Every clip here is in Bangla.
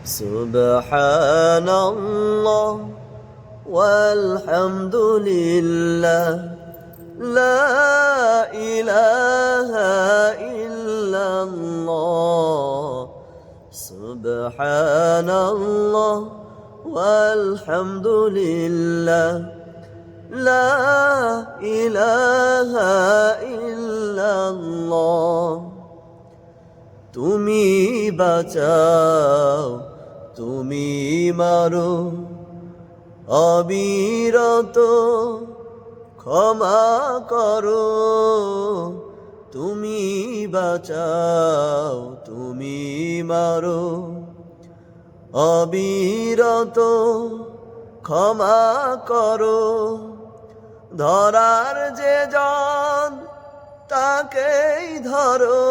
সুবহানাল্লাহ ওয়ালহামদুলিল্লাহ লা ইলাহা ইল্লাল্লাহ সুবহানাল্লাহ ওয়ালহামদুলিল্লাহ লা ইলাহা ইল্লাল্লাহ তুমি বাঁচাও তুমি মারো অবিরত ক্ষমা করো তুমি বাঁচাও তুমি মারো অবিরত ক্ষমা করো ধরার যে জন তাকেই ধরো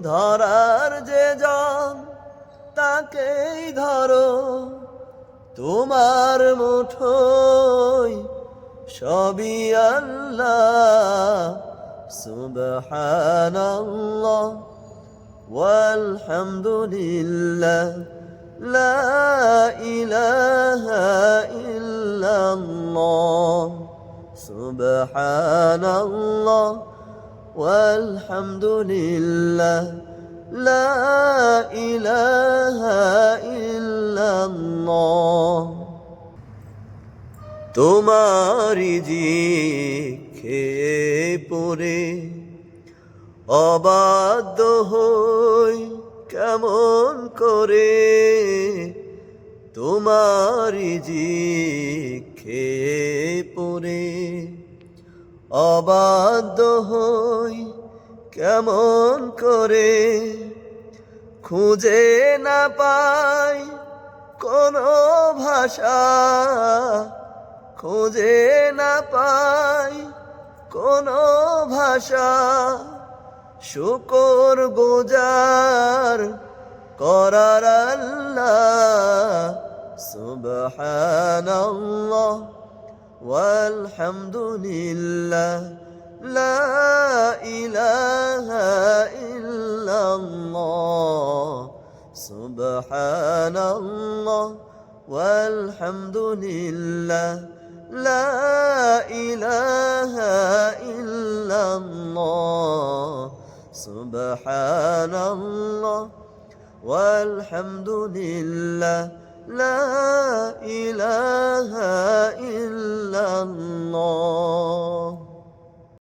ধরার যে জন তাকেই ধরো তোমার মুঠোয় সবই আল্লাহ সুবহানাল্লাহ ওয়ালহামদুলিল্লাহ লা ইলাহা ইল্লাল্লাহ সুবহানাল্লাহ ওয়ালহামদুলিল্লাহ লা ইলাহা ইল্লাল্লাহ তোমারি জিকে পড়ে অবাধ্য হই কেমন করে তোমারি জিকে পড়ে অবাধ্য হই কেমন করে খুঁজে না পাই কোনো ভাষা খুঁজে না পাই কোনো ভাষা শুকর গুজার করার আল্লাহ সুবহানাল্লাহ ওয়ালহামদুলিল্লাহ লা ইলাহা ইল্লাল্লাহ সুবহানাল্লাহ ওয়ালহামদুলিল্লাহ লা ইলাহা ইল্লাল্লাহ সুবহানাল্লাহ ওয়ালহামদুলিল্লাহ লা ইলাহা ইল্লাল্লাহ